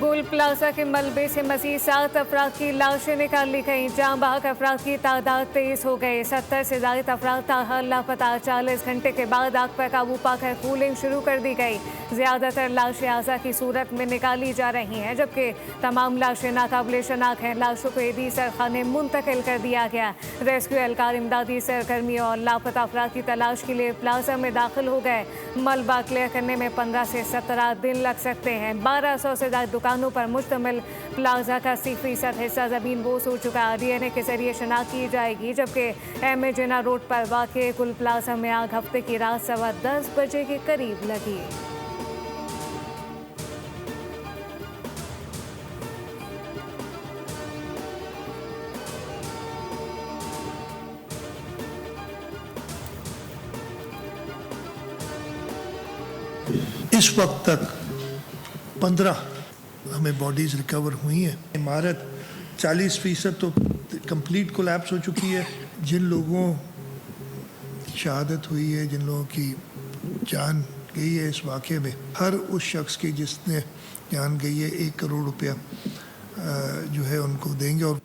गोल plaza के मलबे से मजीद 7 अफराद की लाशें निकाल ली गई। जाँ बहक अफराद की तादाद 23 हो गई। 70 से ज्यादा अफराद ताहाल लापता। 40 घंटे के बाद आग पर काबू पाकर कूलिंग शुरू कर दी गई। ज्यादातर लाशें आज़ा की सूरत में निकाली जा रही हैं, जबकि तमाम लाशें नाकाबिले शनाख्त हैं। लाशों को ईदी सरखाने मुंतकिल कर दिया गया। रेस्क्यू एहलकार इमदादी सरगर्मियों और लापता अफराद की तलाश के लिए प्लाजा में दाखिल हो गए। मलबा क्लियर करने में 15 से 17 दिन लग सकते हैं। 1200 से ज्यादा दुकानों पर मुश्तमिल प्लाजा का 80% हिस्सा जमीन बोस हो चुका। DNA के जरिए शनाख्त की जाएगी, जबकि एम जिना रोड पर वाक़े गुल प्लाजा में आग हफ्ते की रात 10:15 बजे के करीब लगी। इस वक्त तक 15 हमें बॉडीज़ रिकवर हुई हैं। इमारत 40% तो कंप्लीट कोलैप्स हो चुकी है। जिन लोगों की शहादत हुई है, जिन लोगों की जान गई है इस वाक़े में, हर उस शख्स की जिसने जान गई है 1 करोड़ रुपया जो है उनको देंगे। और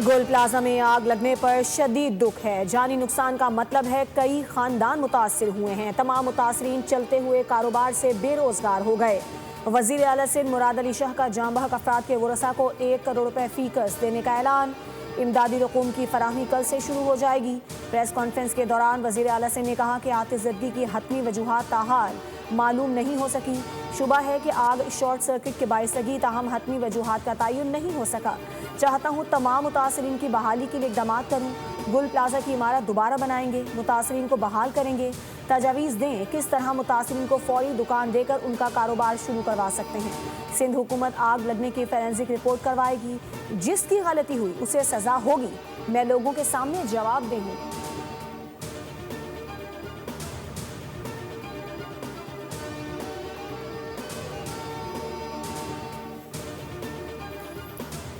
गोल प्लाजा में आग लगने पर शदीद दुख है। जानी नुकसान का मतलब है कई खानदान मुतासिर हुए हैं। तमाम मुतासरीन चलते हुए कारोबार से बेरोजगार हो गए। वज़ीर आला सिंध मुराद अली शाह का जाँ बहक अफराद के वरसा को 1 करोड़ रुपए फीकस देने का ऐलान। इमदादी रकूम की फराहमी कल से शुरू हो जाएगी। प्रेस कॉन्फ्रेंस के दौरान वज़ीर आला सिंध ने कहा कि आतिशज़दगी की हतमी वजूहात ताहाल मालूम नहीं हो सकी। शुबा है कि आग शॉर्ट सर्किट के बाइस लगी, ताहम हतमी वजूहात का तयन नहीं हो सका। चाहता हूँ तमाम मुतासरीन की बहाली के लिए इक़दाम करूँ। गुल प्लाजा की इमारत दोबारा बनाएंगे, मुतासरीन को बहाल करेंगे। तजावीज़ दें किस तरह मुतासरीन को फौरी दुकान देकर उनका कारोबार शुरू करवा सकते हैं। सिंध हुकूमत आग लगने की फॉरेंसिक रिपोर्ट करवाएगी। जिसकी गलती हुई उसे सज़ा होगी। मैं लोगों के सामने जवाब दूँगी।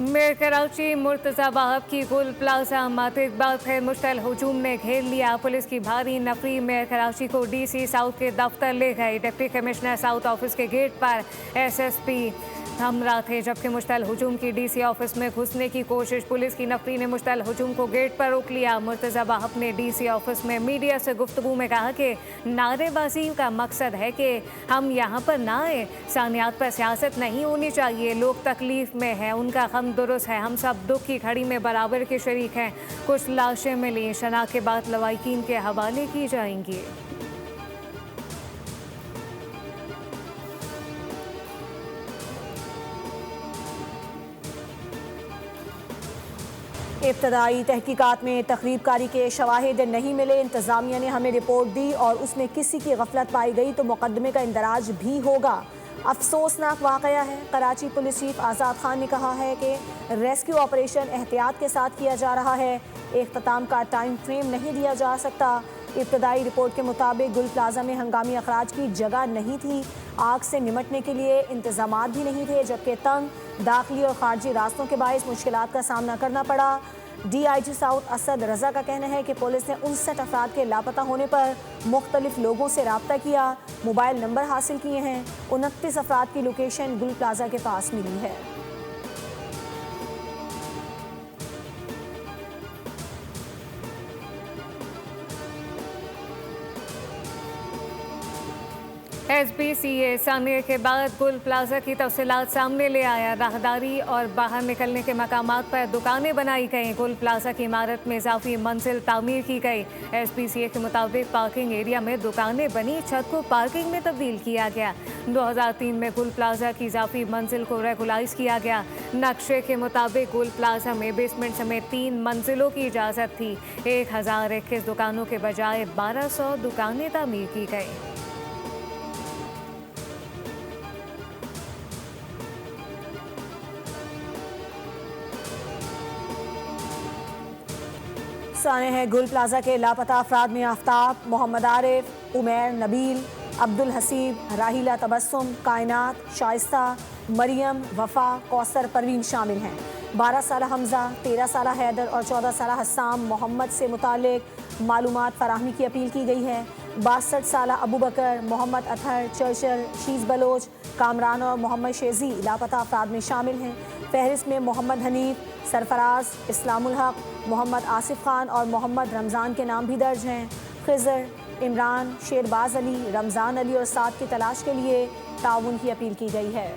मेयर कराची मुर्तज़ा वाहब की गुल प्लाजा माते इकबाल खैर मुश्तल हुजूम ने घेर लिया। पुलिस की भारी नफरी मेयर कराची को DC साउथ के दफ्तर ले गई। डिप्टी कमिश्नर साउथ ऑफिस के गेट पर SSP हमरा थे, जबकि मुश्तल हुजूम की DC ऑफिस में घुसने की कोशिश। पुलिस की नफरी ने मुश्तल हुजूम को गेट पर रोक लिया। मुर्तज़ा वाहब ने DC ऑफिस में मीडिया से गुफ्तगू में कहा कि नारेबाजी का मकसद है कि हम यहाँ पर ना आए। सानियात पर सियासत नहीं होनी चाहिए। लोग तकलीफ में हैं, उनका गम दुरुस्त है। हम सब दुख की घड़ी में बराबर के शरीक हैं। कुछ लाशें मिली, शनाख्त के बाद लवाकिन के हवाले की जाएंगी। इब्तदाई तहकीकात में तखरीबकारी के शवाहिद नहीं मिले। इंतज़ामिया ने हमें रिपोर्ट दी और उसमें किसी की गफलत पाई गई तो मुकदमे का इंदराज भी होगा। अफसोसनाक वाक़या है। कराची पुलिस चीफ आज़ाद खान ने कहा है कि रेस्क्यू ऑपरेशन एहतियात के साथ किया जा रहा है। इख्तिताम का टाइम फ्रेम नहीं दिया जा सकता। इब्तदाई रिपोर्ट के मुताबिक गुल प्लाजा में हंगामी अखराज की जगह नहीं थी। आग से निमटने के लिए इंतजामात भी नहीं थे, जबकि तंग दाखिली और खारजी रास्तों के बायस मुश्किलात का सामना करना पड़ा। DIG साउथ असद रजा का कहना है कि पुलिस ने 59 अफराद के लापता होने पर मुख्तलिफ लोगों से रब्ता किया, मोबाइल नंबर हासिल किए हैं। 29 अफराद की लोकेशन गुल प्लाजा के पास मिली है। SBCA सामने के बाद गुल प्लाजा की तफसीलात सामने ले आया। राहदारी और बाहर निकलने के मकामात पर दुकानें बनाई गई। गुल प्लाजा की इमारत में इजाफी मंजिल तामीर की गई। SBCA के मुताबिक पार्किंग एरिया में दुकानें बनी, छत को पार्किंग में तब्दील किया गया। 2003 में गुल प्लाजा की इजाफी मंजिल को रेगुलाइज किया गया। नक्शे के मुताबिक गुल प्लाजा में बेसमेंट समेत 3 मंजिलों की इजाज़त थी। 1021 दुकानों के बजाय 1200 दुकानें तामीर की गई। साने हैं गुल प्लाजा के लापता अफराद में आफ्ताब, मोहम्मद आरिफ, उमैर, नबील, अब्दुल हसीब, राहिला तबस्सुम, कायनात, शाइस्ता, मरियम, वफा, कौसर, परवीन शामिल हैं। 12 साल हमजा, 13 साल हैदर और 14 साल हस्साम मोहम्मद से मुतालिक मालूमात फराहमी की अपील की गई है। 62 साल अबू बकर, मोहम्मद अतहर, चर्चल, शीज बलोच, कामरान और मोहम्मद शेजी लापता अफराद में शामिल हैं। फहरिस्त में मोहम्मद हनीफ, सरफराज, इस्लामुल हक, मोहम्मद आसिफ खान और मोहम्मद रमज़ान के नाम भी दर्ज हैं। खिज़र, इमरान, शेरबाज अली, रमज़ान अली और साद की तलाश के लिए ताउन की अपील की गई है।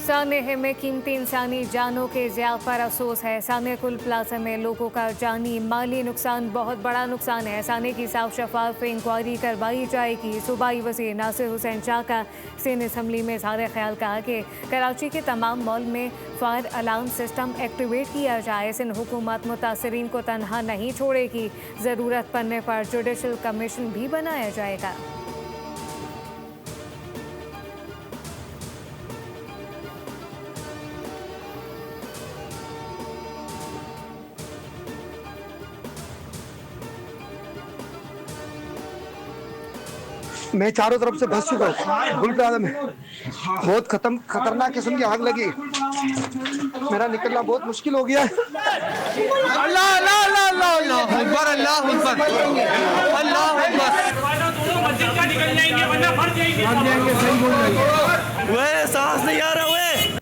सानेह में कीमती इंसानी जानों के ज़िया पर अफसोस है। सानेह कुल प्लाजा में लोगों का जानी माली नुकसान बहुत बड़ा नुकसान है। सानेह की साफ शफाफ इंक्वायरी करवाई जाएगी। सूबाई वज़ीर नासिर हुसैन शाह का सिंध असम्बली में इज़हार ख्याल कहा कि कराची के तमाम मॉल में फायर अलार्म सिस्टम एक्टिवेट किया जाए। सिंध हुकूमत मुतासरीन को तनहा नहीं छोड़ेगी, ज़रूरत पड़ने पर जुडिशल कमीशन भी बनाया जाएगा। मैं चारों तरफ से धंस चुका हूँ। गुल प्लाजा में बहुत खतरनाक किस्म की आग लगी। मेरा निकलना बहुत मुश्किल हो गया है। अल्लाह अल्लाह अल्लाह अल्लाह अल्लाह अकबर अल्लाह अकबर अल्लाह अकबर। निकल जाएंगे वरना फट जाएंगे। वे सांस नहीं आ रहा वे।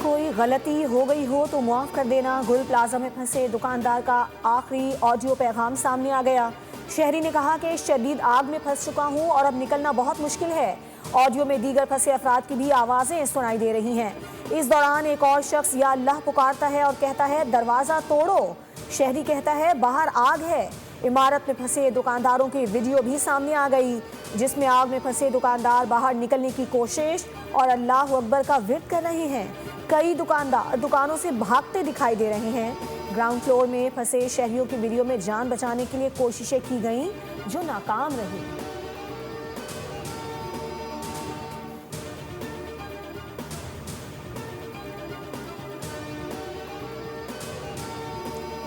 कोई गलती हो गई हो तो मुआफ कर देना। गुल प्लाजा में फंसे दुकानदार का आखिरी ऑडियो पैगाम सामने आ गया। शहरी ने कहा कि शदीद आग में फंस चुका हूं और अब निकलना बहुत मुश्किल है। ऑडियो में दीगर फंसे अफराद की भी आवाज़ें सुनाई दे रही हैं। इस दौरान एक और शख्स या अल्लाह पुकारता है और कहता है दरवाज़ा तोड़ो। शहरी कहता है बाहर आग है। इमारत में फंसे दुकानदारों की वीडियो भी सामने आ गई, जिसमें आग में फंसे दुकानदार बाहर निकलने की कोशिश और अल्लाह अकबर का विर्द कर रहे हैं। कई दुकानदार दुकानों से भागते दिखाई दे रहे हैं। ग्राउंड फ्लोर में फंसे शहरियों की वीडियो में जान बचाने के लिए कोशिशें की गईं, जो नाकाम रही।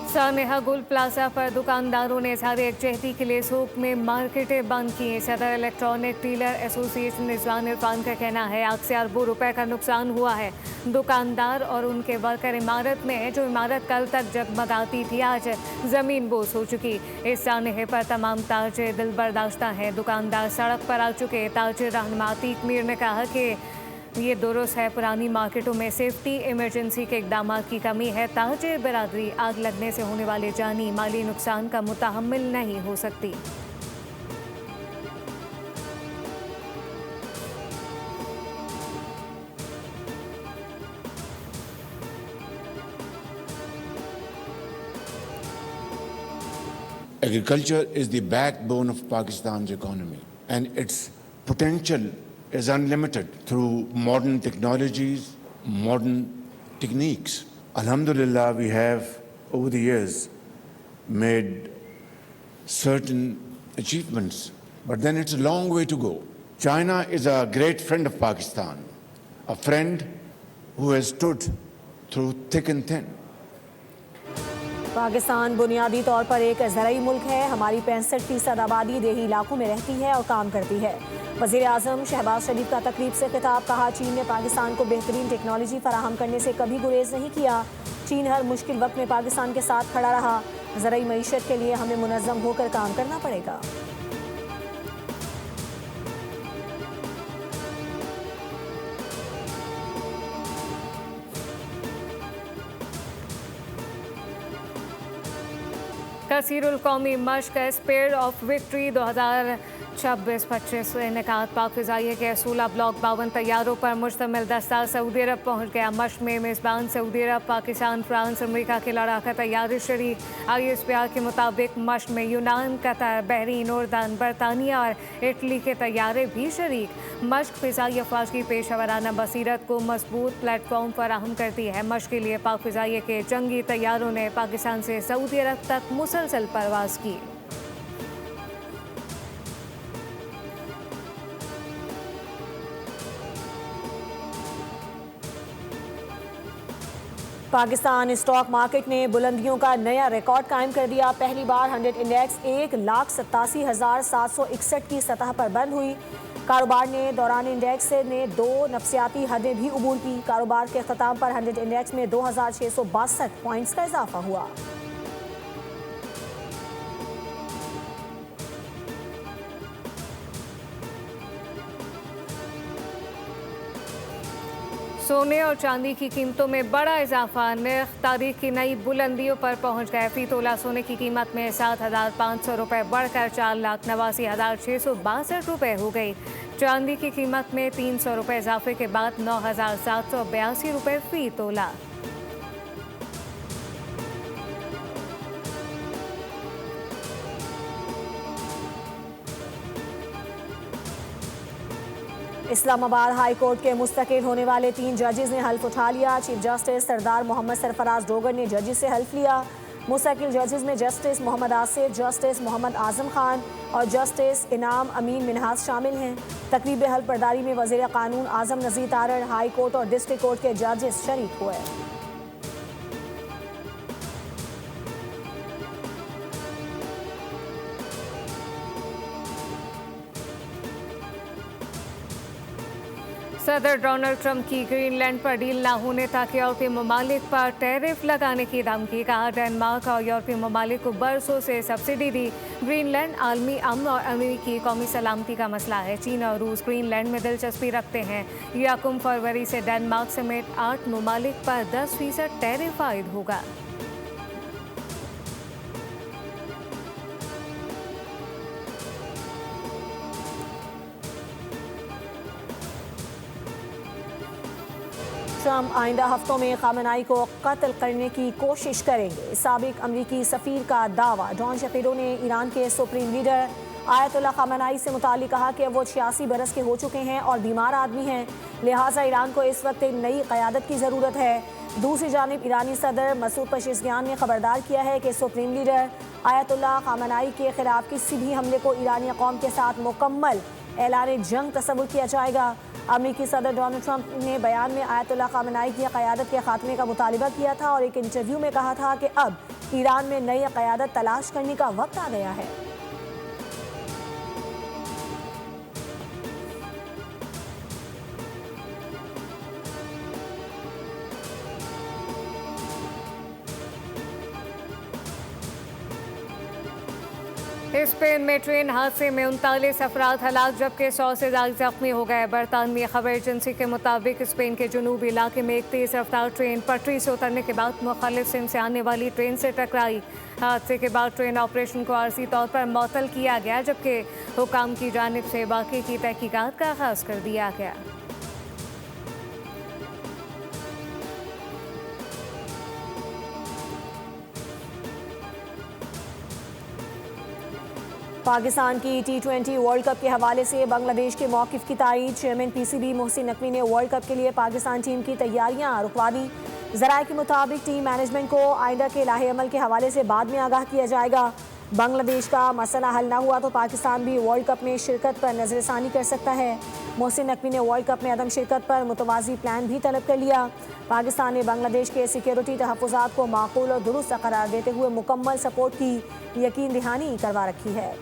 सानेहा गुल प्लाजा पर दुकानदारों ने इज़हार यकजहती के लिए सूक में मार्केटें बंद की। सदर electronic dealer association Rizwan Irfan का कहना है आग से अरबों रुपए का नुकसान हुआ है। दुकानदार और उनके वर्कर इमारत में है। जो इमारत कल तक जगमगाती थी आज ज़मीन बोस हो चुकी। इस सानेहे पर तमाम ताजिर दिल बर्दाश्ता हैं। दुकानदार सड़क पर आ चुके। ताजिर रहनुमा अतीक मीर ने कहा कि ये दुरुस्त है, पुरानी मार्केटों में सेफ्टी इमरजेंसी के इकदाम की कमी है। ताजिर बरादरी आग लगने से होने वाले जानी माली नुकसान का मुतहम्मिल नहीं हो सकती। Agriculture is the backbone of Pakistan's economy, and its potential is unlimited through modern technologies, modern techniques. Alhamdulillah, we have over the years made certain achievements, but then it's a long way to go. China is a great friend of Pakistan, a friend who has stood through thick and thin. Pakistan बुनियादी तौर पर एक ज़राई मुल्क है। हमारी 65% आबादी देही इलाकों में रहती है और काम करती है। वज़ीर आज़म शहबाज शरीफ का तकरीब से खिताब। कहा चीन ने पाकिस्तान को बेहतरीन टेक्नोलॉजी फराहम करने से कभी गुरेज नहीं किया। चीन हर मुश्किल वक्त में पाकिस्तान के साथ खड़ा रहा। ज़राई मईशत के लिए हमें मुनज़्ज़म होकर काम करना पड़ेगा। कसीरुल कौमी मश्क स्पीड ऑफ विक्ट्री 2026-25 इनेकात। पाक फ़िज़ाइया के 16 ब्लॉक 52 तैयारों पर मुश्तमिल दस्ता सऊदी अरब पहुँच गया। मश्क में मेज़बान सऊदी अरब, पाकिस्तान, फ्रांस, अमरीका के लड़ाका तैयारी शरीक। ISPR के मुताबिक मश्क में यूनान, कतर, बहरीन, उर्दन, बरतानिया और इटली के तैयारे भी शरीक। मश्क फ़िज़ाई अफवाज की पेशेवराना बसीरत को मजबूत प्लेटफॉर्म फराहम करती है। मश्क के लिए पाक फ़िज़ाइया के जंगी तैयारों ने पाकिस्तान से सऊदी अरब तक मुसलसल परवाज की। पाकिस्तान स्टॉक मार्केट ने बुलंदियों का नया रिकॉर्ड कायम कर दिया। पहली बार 100 इंडेक्स 1,87,761 की सतह पर बंद हुई। कारोबार ने दौरान इंडेक्स ने 2 नफसियाती हदें भी अबूर की। कारोबार के ख़त्म पर 100 इंडेक्स में 2,662 पॉइंट्स का इजाफा हुआ। सोने और चांदी की कीमतों में बड़ा इजाफा, नर्ख तारीख की नई बुलंदियों पर पहुंच गए। फी तोला सोने की कीमत में 7,500 रुपये बढ़कर 4,89,662 रुपये हो गई। चांदी की कीमत में 300 रुपये इजाफे के बाद 9,782 रुपये फी तोला। इस्लामाबाद हाई कोर्ट के मुस्तकिल होने वाले 3 जजेस ने हल्फ उठा लिया। चीफ जस्टिस सरदार मोहम्मद सरफराज डोगर ने जजेस से हल्फ लिया। मुस्तकिल जजेस में जस्टिस मोहम्मद आसिफ, जस्टिस मोहम्मद आजम खान और जस्टिस इनाम अमीन मिनहास शामिल हैं। तकरीब हल्फ बर्दारी में वज़ीर कानून आजम नज़ीर तारड़, हाई कोर्ट और डिस्ट्रिक्ट कोर्ट के जजेस शरीक हुए। सदर डोनाल्ड ट्रंप की ग्रीनलैंड पर डील न होने तक यूरोपीय ममालिक पर टैरिफ लगाने की धमकी। कहा, डेनमार्क और यूरोपीय ममालिक को बरसों से सब्सिडी दी। ग्रीनलैंड आलमी अमन और अमेरिकी कौमी सलामती का मसला है। चीन और रूस ग्रीनलैंड में दिलचस्पी रखते हैं। 1 फरवरी से डेनमार्क समेत 8 ममालिक पर 10% टैरिफ आयद होगा। ट्रंप आइंदा हफ्तों में खामेनेई को कत्ल करने की कोशिश करेंगे। साबिक अमरीकी सफीर का दावा। डॉन शफीरो ने ईरान के सुप्रीम लीडर आयतुल्लाह खामेनेई से मुतालिक कहा कि वो 86 बरस के हो चुके हैं और बीमार आदमी हैं, लिहाजा ईरान को इस वक्त एक नई क़यादत की ज़रूरत है। दूसरी जानिब ईरानी सदर मसूद पेशेशकियान ने खबरदार किया है कि सुप्रीम लीडर आयतुल्लाह खामेनेई के खिलाफ किसी भी हमले को ईरानी कौम के साथ मुकम्मल ऐलान जंग तस्वुर किया जाएगा। अमेरिकी सदर डोनाल्ड ट्रंप ने बयान में आयतुल्लाह खामेनेई की क़यादत के खात्मे का मुतालिबा किया था और एक इंटरव्यू में कहा था कि अब ईरान में नई क़यादत तलाश करने का वक्त आ गया है। स्पेन में ट्रेन हादसे में 39 अफराद हलाक जबकि 100 से ज़्यादा जख्मी हो गए। बरतानवी खबर एजेंसी के मुताबिक स्पेन के जनूबी इलाके में एक तेज़ रफ्तार ट्रेन पटरी से उतरने के बाद मुखालिफ सिम से आने वाली ट्रेन से टकराई। हादसे के बाद ट्रेन ऑपरेशन को आर्जी तौर पर मअतल किया गया जबकि हुकाम की जानिब से वाक़े की तहकीकात का आगाज़ कर दिया गया। पाकिस्तान की T20 वर्ल्ड कप के हवाले से बांग्लादेश के मौक़िफ़ की तायीद। चेयरमैन PCB मोहसिन नकवी ने वर्ल्ड कप के लिए पाकिस्तान टीम की तैयारियां रुकवा दी। ज़राए के मुताबिक टीम मैनेजमेंट को आइंदा के लाहे अमल के हवाले से बाद में आगाह किया जाएगा। बांग्लादेश का मसला हल न हुआ तो पाकिस्तान भी वर्ल्ड कप में शिरकत पर नज़रसानी कर सकता है। मोहसिन नकवी ने वर्ल्ड कप में अदम शिरकत पर मुतवाज़ी प्लान भी तलब कर लिया। पाकिस्तान ने बांग्लादेश के सिक्योरिटी तहफ़्फ़ुज़ात को माकूल और दुरुस्त करार देते हुए मुकम्मल सपोर्ट की यकीन दहानी करवा रखी है।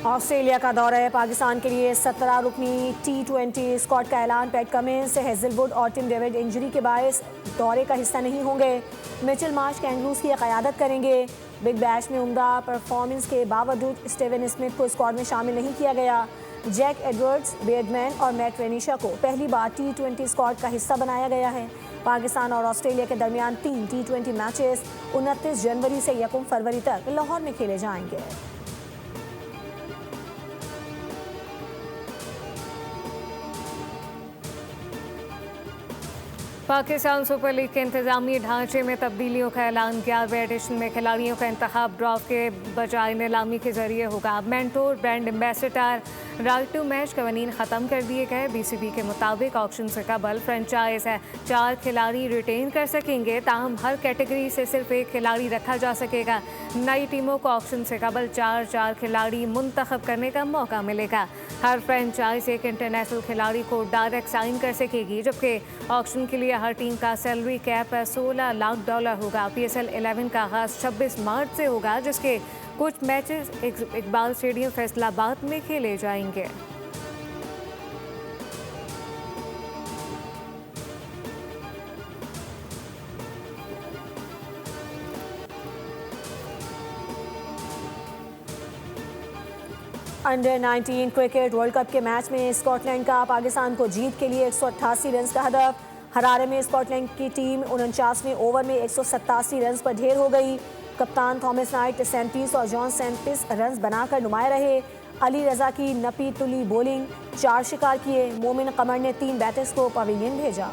ऑस्ट्रेलिया का दौरा है। पाकिस्तान के लिए 17 रुकनी T20 स्क्वाड का ऐलान। पैट कमिंस, हेजलवुड और टिम डेविड इंजरी के बायस दौरे का हिस्सा नहीं होंगे। मिचेल मार्श कैंगरूज की क़यादत करेंगे। बिग बैश में उम्दा परफॉर्मेंस के बावजूद स्टीवन स्मिथ को स्क्वाड में शामिल नहीं किया गया। जैक एडवर्ड्स, बेयर्डमैन और मैट रेनिशा को पहली बार T20 स्क्वाड का हिस्सा बनाया गया है। पाकिस्तान और ऑस्ट्रेलिया के दरमियान 3 T20 मैचेस 29 जनवरी से 1 फरवरी तक लाहौर में खेले जाएंगे। पाकिस्तान सुपर लीग के इंतजामी ढांचे में तब्दीलियों का ऐलान। 11वें एडिशन में खिलाड़ियों का इंतखाब ड्राफ्ट के बजाय नीलामी के जरिए होगा। Mentor, brand ambassador, right to match कवानीन ख़त्म कर दिए गए। BCB के मुताबिक ऑक्शन से कबल फ्रेंचाइज है 4 खिलाड़ी रिटेन कर सकेंगे, ताहम हर कैटेगरी से सिर्फ 1 खिलाड़ी रखा जा सकेगा। नई टीमों को ऑक्शन से कबल 4 खिलाड़ी मुंतखब करने का मौका मिलेगा। हर फ्रेंचाइज एक इंटरनेशनल खिलाड़ी को डायरेक्ट साइन कर सकेगी, जबकि ऑक्शन के लिए हर टीम का सैलरी कैप $16 लाख होगा। PSL 11 का आगाज़ 26 मार्च से होगा, जिसके कुछ मैचेस इकबाल स्टेडियम फैसलाबाद में खेले जाएंगे। अंडर 19 क्रिकेट वर्ल्ड कप के मैच में स्कॉटलैंड का पाकिस्तान को जीत के लिए 188 रन का हदफ। हरारे में स्कॉटलैंड की टीम 49वें ओवर में 187 रन पर ढेर हो गई। कप्तान थॉमस नाइट 37 और जॉन 37 रन बनाकर नुमाया रहे। अली रजा की नपी तुली बॉलिंग 4 शिकार किए। मोमिन कमर ने 3 बैटर्स को पवेलियन भेजा।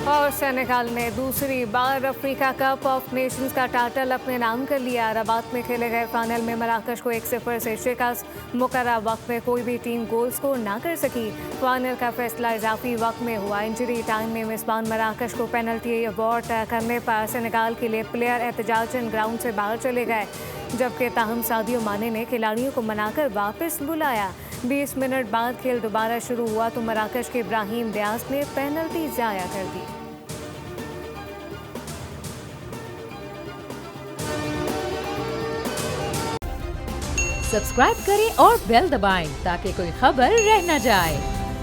और सेनेगल ने दूसरी बार अफ्रीका कप ऑफ नेशंस का टाइटल अपने नाम कर लिया। रबात में खेले गए फाइनल में मराकश को 1-0 से शिकस्त। मुकर्रर वक्त में कोई भी टीम गोल स्कोर ना कर सकी। फाइनल का फैसला इजाफी वक्त में हुआ। इंजरी टाइम में मेजबान मराकश को पेनल्टी अवॉर्ड करने पर सेनेगल के लिए प्लेयर एहतजाजन ग्राउंड से बाहर चले गए, जबकि ताहम सादियो माने ने खिलाड़ियों को मनाकर वापस बुलाया। 20 मिनट बाद खेल दोबारा शुरू हुआ तो मराकश के इब्राहिम डियास ने पेनल्टी जाया कर दी। सब्सक्राइब करें और बेल दबाएं ताकि कोई खबर रह न जाए।